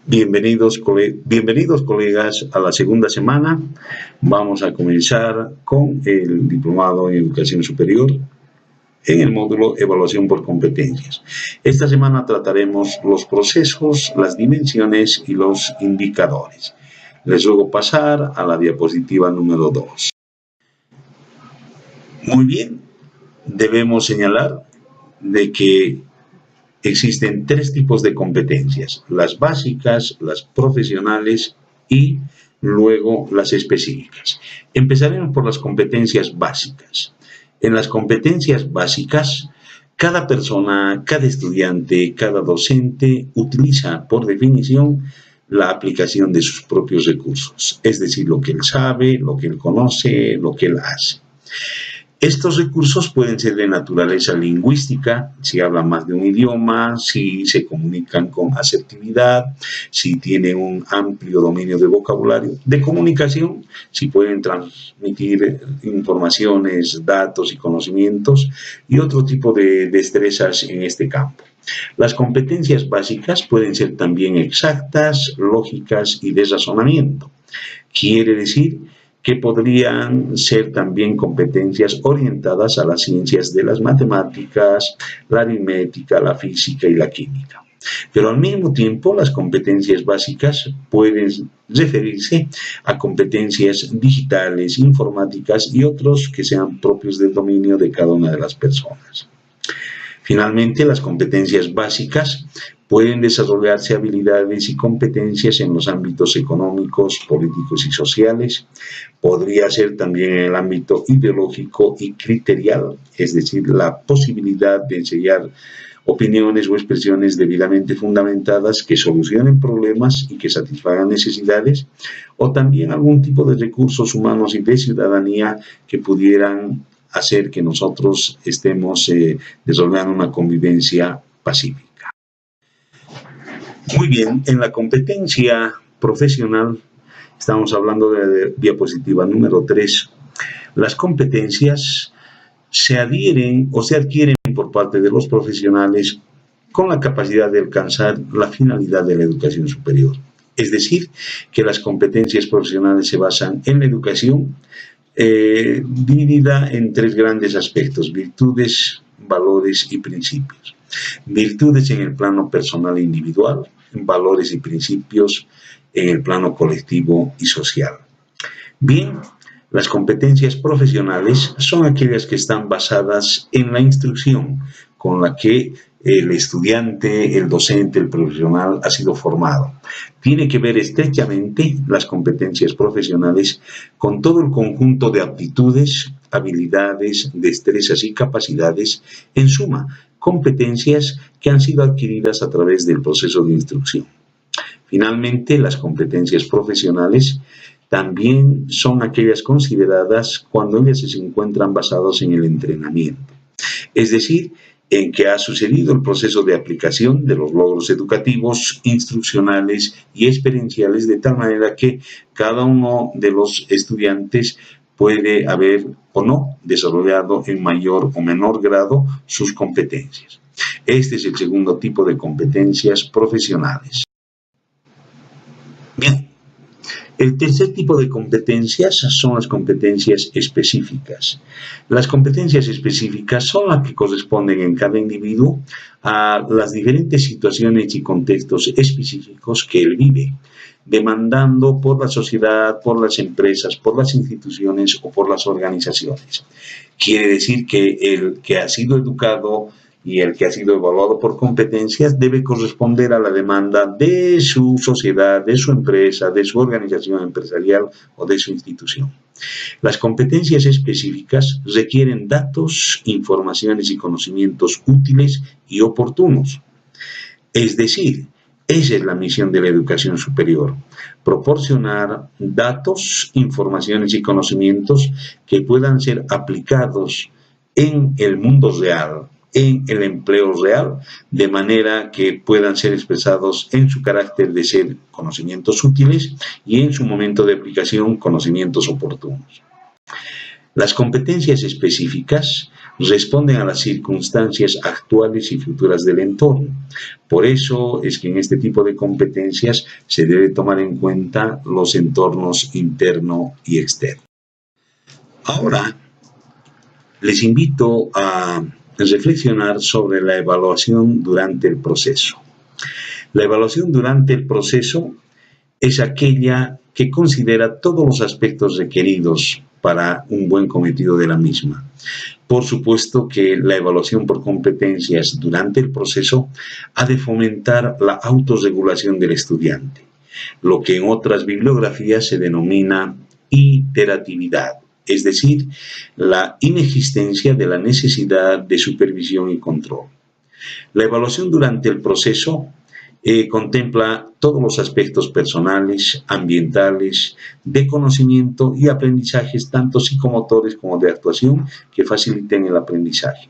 Bienvenidos colegas a la segunda semana. Vamos a comenzar con el diplomado en educación superior en el módulo evaluación por competencias. Esta semana trataremos los procesos, las dimensiones y los indicadores. Les ruego pasar a la diapositiva número 2. Muy bien, debemos señalar de que existen tres tipos de competencias: las básicas, las profesionales y luego las específicas. Empezaremos por las competencias básicas. En las competencias básicas, cada persona, cada estudiante, cada docente utiliza por definición la aplicación de sus propios recursos, es decir, lo que él sabe, lo que él conoce, lo que él hace. Estos recursos pueden ser de naturaleza lingüística, si hablan más de un idioma, si se comunican con asertividad, si tienen un amplio dominio de vocabulario, de comunicación, si pueden transmitir informaciones, datos y conocimientos, y otro tipo de destrezas en este campo. Las competencias básicas pueden ser también exactas, lógicas y de razonamiento. Quiere decir que podrían ser también competencias orientadas a las ciencias de las matemáticas, la aritmética, la física y la química. Pero al mismo tiempo, las competencias básicas pueden referirse a competencias digitales, informáticas y otros que sean propios del dominio de cada una de las personas. Finalmente, las competencias básicas pueden desarrollarse habilidades y competencias en los ámbitos económicos, políticos y sociales. Podría ser también en el ámbito ideológico y criterial, es decir, la posibilidad de enseñar opiniones o expresiones debidamente fundamentadas que solucionen problemas y que satisfagan necesidades, o también algún tipo de recursos humanos y de ciudadanía que pudieran hacer que nosotros estemos desarrollando una convivencia pacífica. Muy bien, en la competencia profesional, estamos hablando de la diapositiva número 3, las competencias se adhieren o se adquieren por parte de los profesionales con la capacidad de alcanzar la finalidad de la educación superior. Es decir, que las competencias profesionales se basan en la educación dividida en tres grandes aspectos: virtudes, valores y principios. Virtudes en el plano personal e individual, valores y principios en el plano colectivo y social. Bien, las competencias profesionales son aquellas que están basadas en la instrucción con la que el estudiante, el docente, el profesional ha sido formado. Tiene que ver estrechamente las competencias profesionales con todo el conjunto de aptitudes, habilidades, destrezas y capacidades, en suma, competencias que han sido adquiridas a través del proceso de instrucción. Finalmente, las competencias profesionales también son aquellas consideradas cuando ellas se encuentran basadas en el entrenamiento, es decir, en que ha sucedido el proceso de aplicación de los logros educativos, instruccionales y experienciales, de tal manera que cada uno de los estudiantes puede haber o no desarrollado en mayor o menor grado sus competencias. Este es el segundo tipo de competencias profesionales. Bien. El tercer tipo de competencias son las competencias específicas. Las competencias específicas son las que corresponden en cada individuo a las diferentes situaciones y contextos específicos que él vive, demandando por la sociedad, por las empresas, por las instituciones o por las organizaciones. Quiere decir que el que ha sido educado y el que ha sido evaluado por competencias debe corresponder a la demanda de su sociedad, de su empresa, de su organización empresarial o de su institución. Las competencias específicas requieren datos, informaciones y conocimientos útiles y oportunos. Es decir, esa es la misión de la educación superior: proporcionar datos, informaciones y conocimientos que puedan ser aplicados en el mundo real, en el empleo real, de manera que puedan ser expresados en su carácter de ser conocimientos útiles y en su momento de aplicación conocimientos oportunos. Las competencias específicas responden a las circunstancias actuales y futuras del entorno. Por eso es que en este tipo de competencias se debe tomar en cuenta los entornos interno y externo. Ahora, les invito a reflexionar sobre la evaluación durante el proceso. La evaluación durante el proceso es aquella que considera todos los aspectos requeridos para un buen cometido de la misma. Por supuesto que la evaluación por competencias durante el proceso ha de fomentar la autorregulación del estudiante, lo que en otras bibliografías se denomina iteratividad, es decir, la inexistencia de la necesidad de supervisión y control. La evaluación durante el proceso contempla todos los aspectos personales, ambientales, de conocimiento y aprendizajes, tanto psicomotores como de actuación, que faciliten el aprendizaje.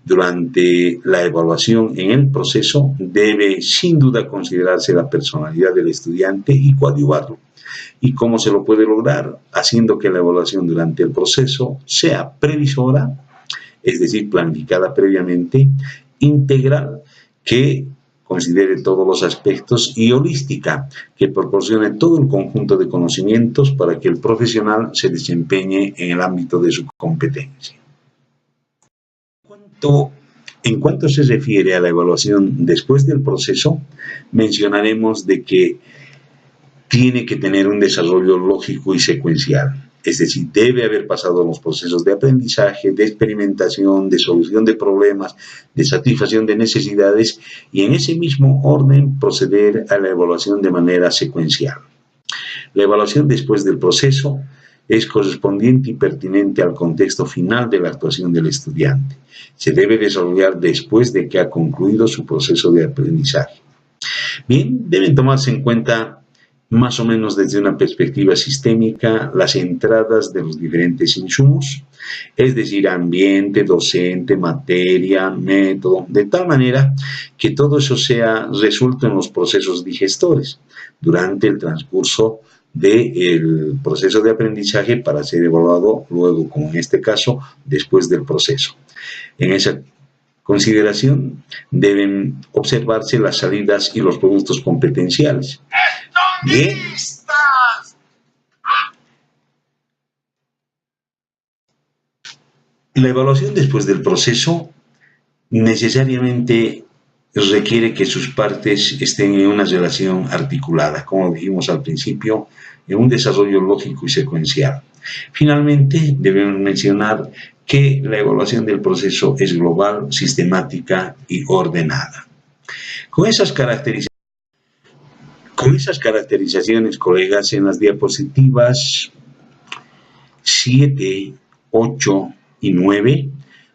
Durante la evaluación en el proceso debe sin duda considerarse la personalidad del estudiante y coadyuvarlo. ¿Y cómo se lo puede lograr? Haciendo que la evaluación durante el proceso sea previsora, es decir, planificada previamente, integral, que considere todos los aspectos, y holística, que proporcione todo el conjunto de conocimientos para que el profesional se desempeñe en el ámbito de su competencia. En cuanto se refiere a la evaluación después del proceso, mencionaremos de que tiene que tener un desarrollo lógico y secuencial. Es decir, debe haber pasado los procesos de aprendizaje, de experimentación, de solución de problemas, de satisfacción de necesidades, y en ese mismo orden proceder a la evaluación de manera secuencial. La evaluación después del proceso es correspondiente y pertinente al contexto final de la actuación del estudiante. Se debe desarrollar después de que ha concluido su proceso de aprendizaje. Bien, deben tomarse en cuenta más o menos desde una perspectiva sistémica, las entradas de los diferentes insumos, es decir, ambiente, docente, materia, método, de tal manera que todo eso sea resuelto en los procesos digestores durante el transcurso del proceso de aprendizaje, para ser evaluado luego, como en este caso, después del proceso. En esa consideración deben observarse las salidas y los productos competenciales. Bien. La evaluación después del proceso necesariamente requiere que sus partes estén en una relación articulada, como dijimos al principio, en un desarrollo lógico y secuencial. Finalmente, debemos mencionar que la evaluación del proceso es global, sistemática y ordenada. Con esas caracterizaciones, colegas, en las diapositivas 7, 8 y 9,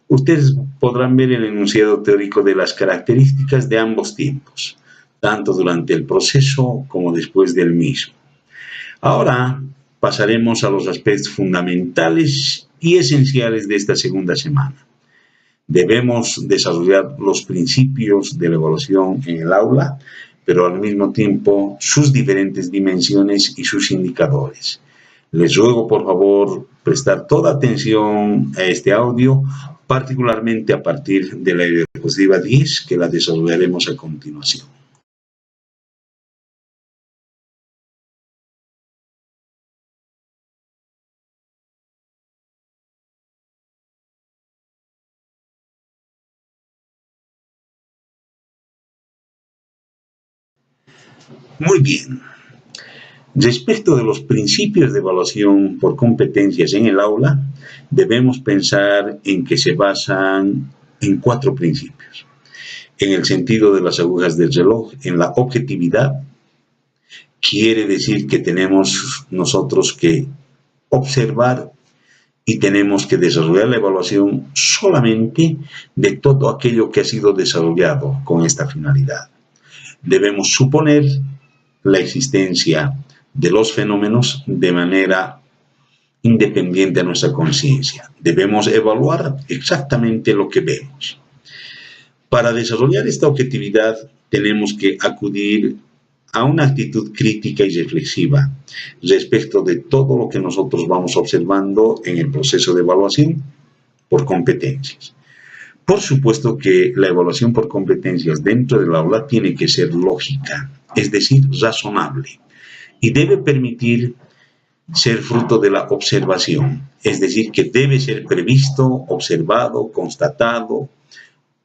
ustedes podrán ver el enunciado teórico de las características de ambos tiempos, tanto durante el proceso como después del mismo. Ahora pasaremos a los aspectos fundamentales y esenciales de esta segunda semana. Debemos desarrollar los principios de la evaluación en el aula, pero al mismo tiempo sus diferentes dimensiones y sus indicadores. Les ruego, por favor, prestar toda atención a este audio, particularmente a partir de la diapositiva 10, que la desarrollaremos a continuación. Muy bien. Respecto de los principios de evaluación por competencias en el aula, debemos pensar en que se basan en 4 principios. En el sentido de las agujas del reloj, en la objetividad, quiere decir que tenemos nosotros que observar y tenemos que desarrollar la evaluación solamente de todo aquello que ha sido desarrollado con esta finalidad. Debemos suponer la existencia de los fenómenos de manera independiente a nuestra conciencia. Debemos evaluar exactamente lo que vemos. Para desarrollar esta objetividad tenemos que acudir a una actitud crítica y reflexiva respecto de todo lo que nosotros vamos observando en el proceso de evaluación. por competencias. Por supuesto que la evaluación por competencias dentro del aula tiene que ser lógica, es decir, razonable, y debe permitir ser fruto de la observación, es decir, que debe ser previsto, observado, constatado,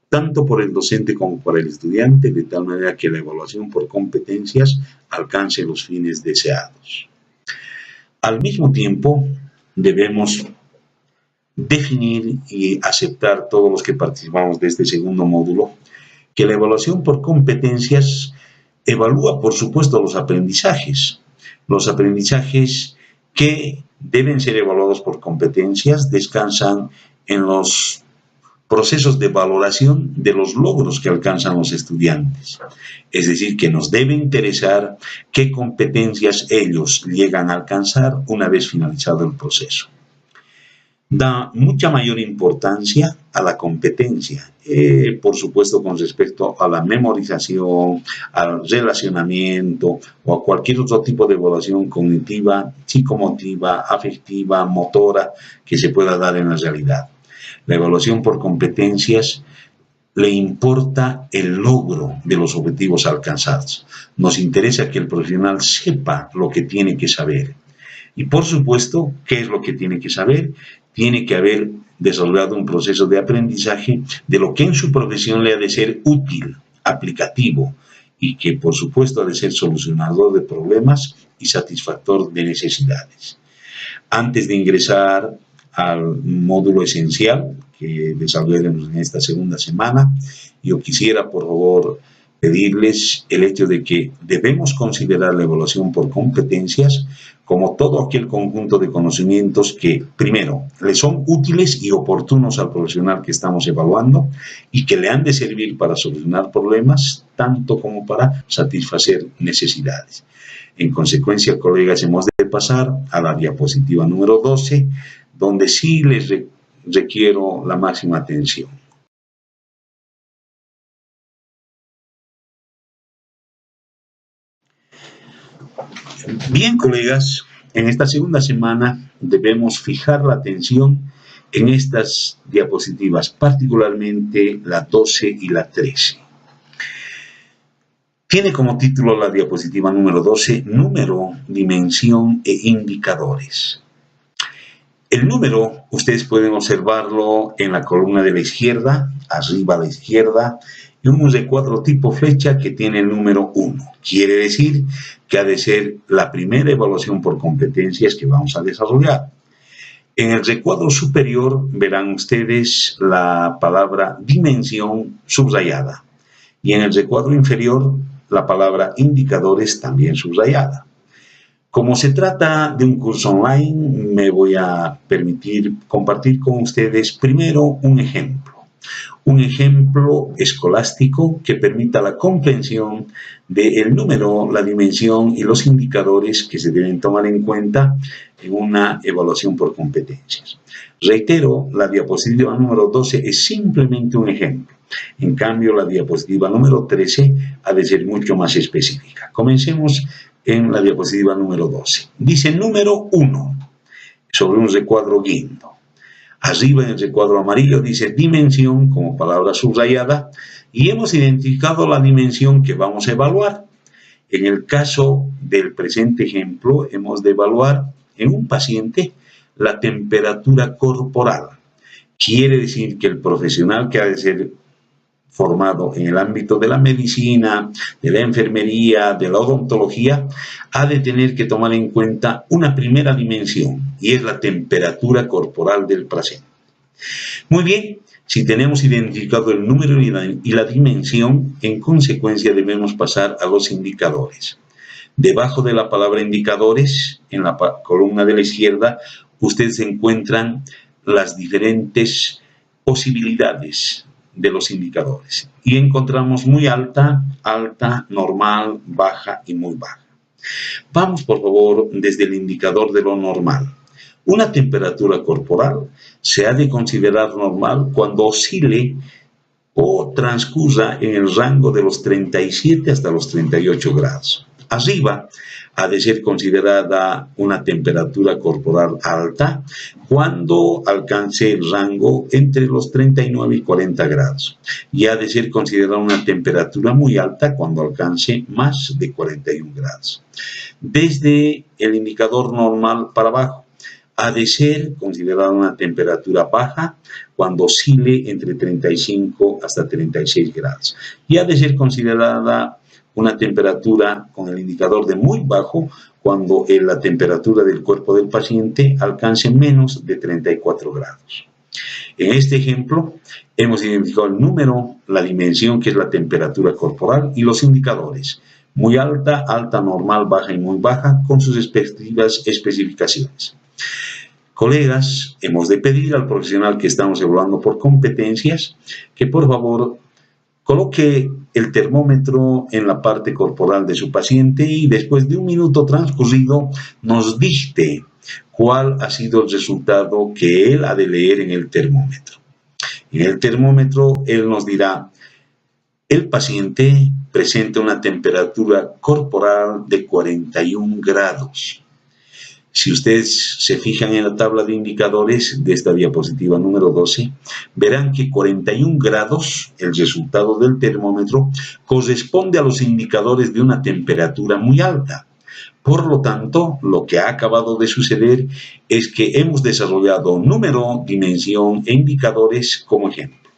tanto por el docente como por el estudiante, de tal manera que la evaluación por competencias alcance los fines deseados. Al mismo tiempo, debemos definir y aceptar todos los que participamos de este segundo módulo, que la evaluación por competencias evalúa, por supuesto, los aprendizajes que deben ser evaluados por competencias descansan en los procesos de valoración de los logros que alcanzan los estudiantes. Es decir, que nos debe interesar qué competencias ellos llegan a alcanzar una vez finalizado el proceso. Da mucha mayor importancia a la competencia, por supuesto con respecto a la memorización, al relacionamiento o a cualquier otro tipo de evaluación cognitiva, psicomotiva, afectiva, motora que se pueda dar en la realidad. La evaluación por competencias le importa el logro de los objetivos alcanzados. Nos interesa que el profesional sepa lo que tiene que saber. Y por supuesto, ¿qué es lo que tiene que saber? Tiene que haber desarrollado un proceso de aprendizaje de lo que en su profesión le ha de ser útil, aplicativo, y que por supuesto ha de ser solucionador de problemas y satisfactor de necesidades. Antes de ingresar al módulo esencial que desarrollaremos en esta segunda semana, yo quisiera por favor pedirles el hecho de que debemos considerar la evaluación por competencias como todo aquel conjunto de conocimientos que, primero, le son útiles y oportunos al profesional que estamos evaluando y que le han de servir para solucionar problemas, tanto como para satisfacer necesidades. En consecuencia, colegas, hemos de pasar a la diapositiva número 12, donde sí les requiero la máxima atención. Bien, colegas, en esta segunda semana debemos fijar la atención en estas diapositivas, particularmente la 12 y la 13. Tiene como título la diapositiva número 12, número, dimensión e indicadores. El número, ustedes pueden observarlo en la columna de la izquierda, arriba a la izquierda, y un recuadro tipo flecha que tiene el número 1. Quiere decir que ha de ser la primera evaluación por competencias que vamos a desarrollar. En el recuadro superior verán ustedes la palabra dimensión subrayada y en el recuadro inferior la palabra indicadores también subrayada. Como se trata de un curso online, me voy a permitir compartir con ustedes primero un ejemplo escolástico que permita la comprensión del número, la dimensión y los indicadores que se deben tomar en cuenta en una evaluación por competencias. Reitero, la diapositiva número 12 es simplemente un ejemplo. En cambio, la diapositiva número 13 ha de ser mucho más específica. Comencemos en la diapositiva número 12. Dice número 1 sobre un recuadro guindo. Arriba en el recuadro amarillo dice dimensión como palabra subrayada y hemos identificado la dimensión que vamos a evaluar. En el caso del presente ejemplo, hemos de evaluar en un paciente la temperatura corporal. Quiere decir que el profesional que ha de ser formado en el ámbito de la medicina, de la enfermería, de la odontología, ha de tener que tomar en cuenta una primera dimensión, y es la temperatura corporal del paciente. Muy bien, si tenemos identificado el número y la dimensión, en consecuencia debemos pasar a los indicadores. Debajo de la palabra indicadores, en la columna de la izquierda, ustedes encuentran las diferentes posibilidades de los indicadores y encontramos muy alta, alta, normal, baja y muy baja. Vamos por favor desde el indicador de lo normal. Una temperatura corporal se ha de considerar normal cuando oscile o transcurra en el rango de los 37 hasta los 38 grados. arriba ha de ser considerada una temperatura corporal alta cuando alcance el rango entre los 39 y 40 grados. Y ha de ser considerada una temperatura muy alta cuando alcance más de 41 grados. Desde el indicador normal para abajo, ha de ser considerada una temperatura baja cuando oscile entre 35 hasta 36 grados. Y ha de ser considerada una temperatura con el indicador de muy bajo cuando la temperatura del cuerpo del paciente alcance menos de 34 grados. En este ejemplo, hemos identificado el número, la dimensión, que es la temperatura corporal, y los indicadores: muy alta, alta, normal, baja y muy baja, con sus respectivas especificaciones. Colegas, hemos de pedir al profesional que estamos evaluando por competencias que por favor coloque el termómetro en la parte corporal de su paciente y después de un minuto transcurrido nos dicte cuál ha sido el resultado que él ha de leer en el termómetro. En el termómetro él nos dirá: el paciente presenta una temperatura corporal de 41 grados. Si ustedes se fijan en la tabla de indicadores de esta diapositiva número 12, verán que 41 grados, el resultado del termómetro, corresponde a los indicadores de una temperatura muy alta. Por lo tanto, lo que ha acabado de suceder es que hemos desarrollado número, dimensión e indicadores como ejemplo.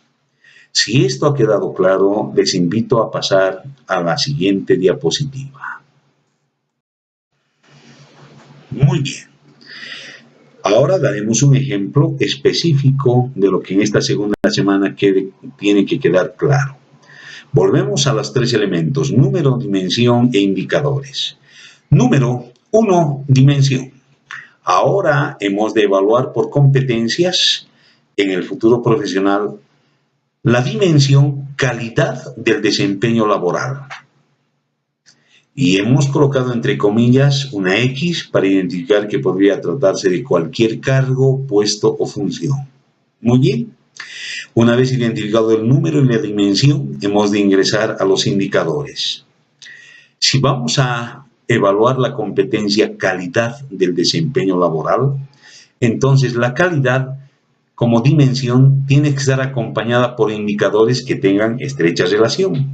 Si esto ha quedado claro, les invito a pasar a la siguiente diapositiva. Muy bien. Ahora daremos un ejemplo específico de lo que en esta segunda semana tiene que quedar claro. Volvemos a los tres elementos: número, dimensión e indicadores. Número 1, dimensión. Ahora hemos de evaluar por competencias en el futuro profesional la dimensión calidad del desempeño laboral. Y hemos colocado entre comillas una X para identificar que podría tratarse de cualquier cargo, puesto o función. Muy bien. Una vez identificado el número y la dimensión, hemos de ingresar a los indicadores. Si vamos a evaluar la competencia calidad del desempeño laboral, entonces la calidad como dimensión tiene que estar acompañada por indicadores que tengan estrecha relación.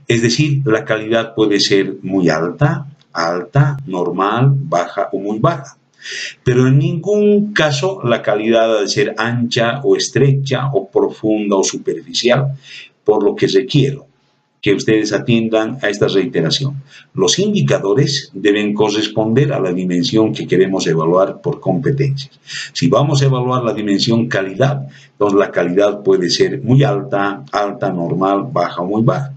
Es decir, la calidad puede ser muy alta, alta, normal, baja o muy baja. Pero en ningún caso la calidad ha de ser ancha o estrecha o profunda o superficial, por lo que requiero que ustedes atiendan a esta reiteración. Los indicadores deben corresponder a la dimensión que queremos evaluar por competencias. Si vamos a evaluar la dimensión calidad, entonces la calidad puede ser muy alta, alta, normal, baja o muy baja.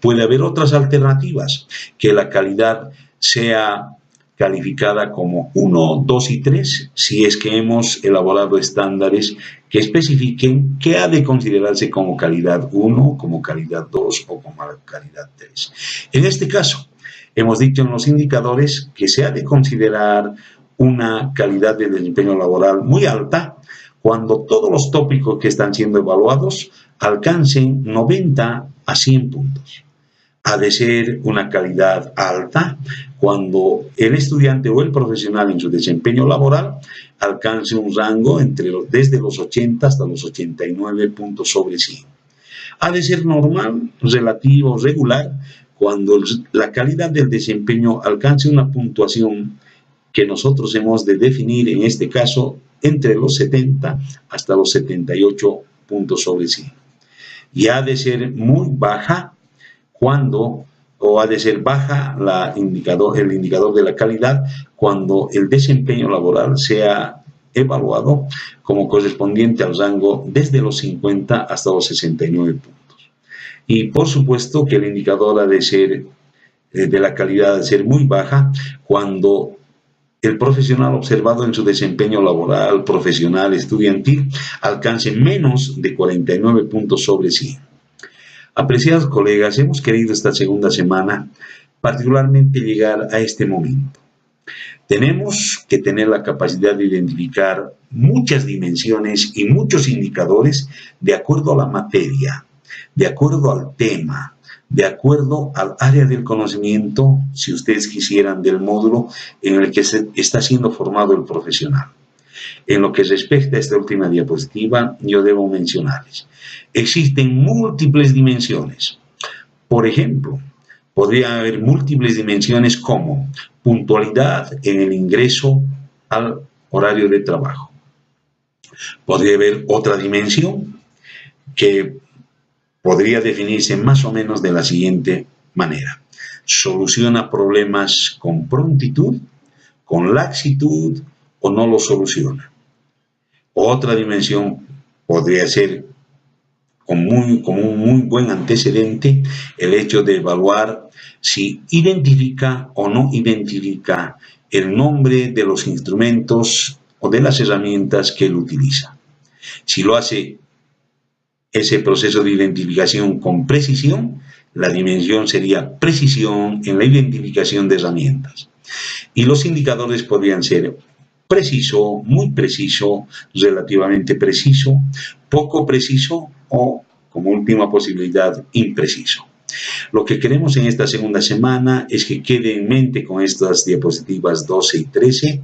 Puede haber otras alternativas, que la calidad sea calificada como 1, 2 y 3, si es que hemos elaborado estándares que especifiquen qué ha de considerarse como calidad 1, como calidad 2 o como calidad 3. En este caso, hemos dicho en los indicadores que se ha de considerar una calidad de desempeño laboral muy alta cuando todos los tópicos que están siendo evaluados alcancen 90 a 100 puntos. Ha de ser una calidad alta cuando el estudiante o el profesional en su desempeño laboral alcance un rango desde los 80 hasta los 89 puntos sobre 100. Ha de ser normal, relativo, regular, cuando la calidad del desempeño alcance una puntuación que nosotros hemos de definir, en este caso, entre los 70 hasta los 78 puntos sobre 100. Y ha de ser muy baja ha de ser baja el indicador de la calidad cuando el desempeño laboral sea evaluado como correspondiente al rango desde los 50 hasta los 69 puntos. Y por supuesto que el indicador ha de ser de la calidad ha de ser muy baja cuando el profesional observado en su desempeño laboral, profesional, estudiantil, alcance menos de 49 puntos sobre 100. Apreciados colegas, hemos querido esta segunda semana particularmente llegar a este momento. Tenemos que tener la capacidad de identificar muchas dimensiones y muchos indicadores de acuerdo a la materia, de acuerdo al tema, de acuerdo al área del conocimiento, si ustedes quisieran, del módulo en el que está siendo formado el profesional. En lo que respecta a esta última diapositiva, yo debo mencionarles, existen múltiples dimensiones. Por ejemplo, podría haber múltiples dimensiones como puntualidad en el ingreso al horario de trabajo. Podría haber otra dimensión que podría definirse más o menos de la siguiente manera. Soluciona problemas con prontitud, con laxitud o no los soluciona. Otra dimensión podría ser como un muy buen antecedente el hecho de evaluar si identifica o no identifica el nombre de los instrumentos o de las herramientas que él utiliza. Si lo hace ese proceso de identificación con precisión, la dimensión sería precisión en la identificación de herramientas. Y los indicadores podrían ser preciso, muy preciso, relativamente preciso, poco preciso o, como última posibilidad, impreciso. Lo que queremos en esta segunda semana es que quede en mente con estas diapositivas 12 y 13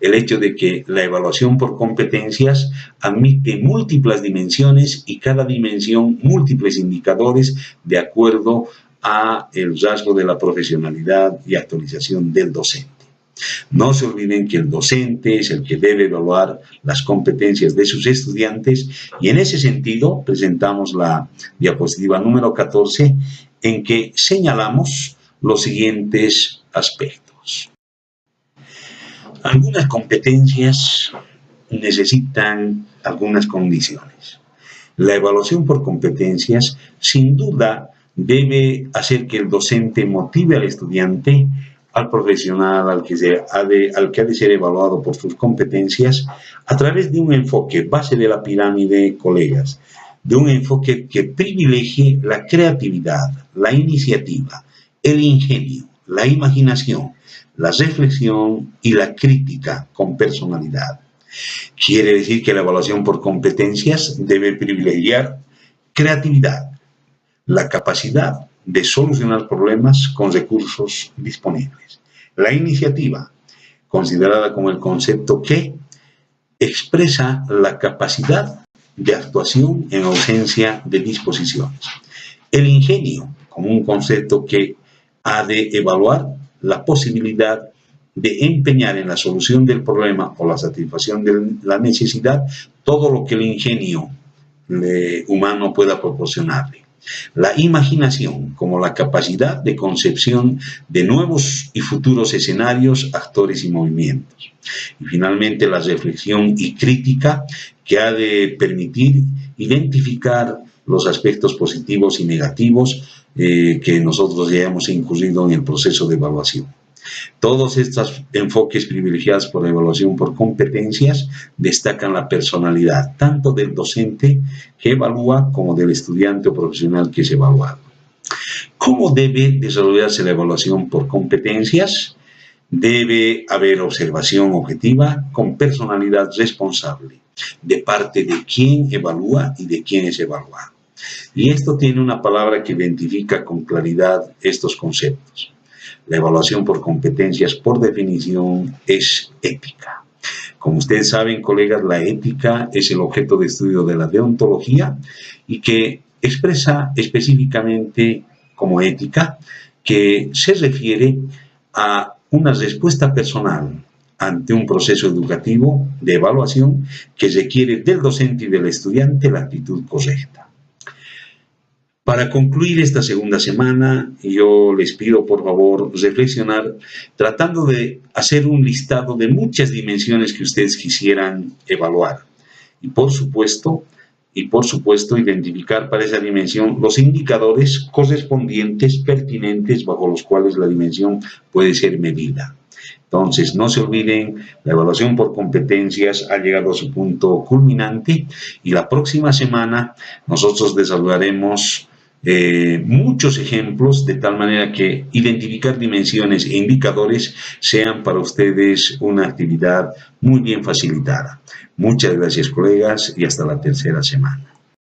el hecho de que la evaluación por competencias admite múltiples dimensiones y cada dimensión múltiples indicadores de acuerdo a el rasgo de la profesionalidad y actualización del docente. No se olviden que el docente es el que debe evaluar las competencias de sus estudiantes y en ese sentido presentamos la diapositiva número 14 en que señalamos los siguientes aspectos. Algunas competencias necesitan algunas condiciones. La evaluación por competencias sin duda debe hacer que el docente motive al estudiante, al profesional, al que ha de ser evaluado por sus competencias, a través de un enfoque base de la pirámide, colegas, de un enfoque que privilegie la creatividad, la iniciativa, el ingenio, la imaginación, la reflexión y la crítica con personalidad. Quiere decir que la evaluación por competencias debe privilegiar creatividad, la capacidad de solucionar problemas con recursos disponibles. La iniciativa, considerada como el concepto que expresa la capacidad de actuación en ausencia de disposiciones. El ingenio, como un concepto que ha de evaluar la posibilidad de empeñar en la solución del problema o la satisfacción de la necesidad todo lo que el ingenio humano pueda proporcionarle. La imaginación como la capacidad de concepción de nuevos y futuros escenarios, actores y movimientos. Y finalmente la reflexión y crítica que ha de permitir identificar los aspectos positivos y negativos que nosotros ya hemos incurrido en el proceso de evaluación. Todos estos enfoques privilegiados por la evaluación por competencias destacan la personalidad, tanto del docente que evalúa como del estudiante o profesional que es evaluado. ¿Cómo debe desarrollarse la evaluación por competencias? Debe haber observación objetiva con personalidad responsable de parte de quien evalúa y de quien es evaluado. Y esto tiene una palabra que identifica con claridad estos conceptos. La evaluación por competencias, por definición, es ética. Como ustedes saben, colegas, la ética es el objeto de estudio de la deontología y que expresa específicamente como ética que se refiere a una respuesta personal ante un proceso educativo de evaluación que requiere del docente y del estudiante la actitud correcta. Para concluir esta segunda semana, yo les pido por favor reflexionar tratando de hacer un listado de muchas dimensiones que ustedes quisieran evaluar. Y por supuesto, identificar para esa dimensión los indicadores correspondientes, pertinentes, bajo los cuales la dimensión puede ser medida. Entonces, no se olviden, la evaluación por competencias ha llegado a su punto culminante y la próxima semana nosotros desarrollaremos muchos ejemplos de tal manera que identificar dimensiones e indicadores sean para ustedes una actividad muy bien facilitada. Muchas gracias, colegas, y hasta la tercera semana.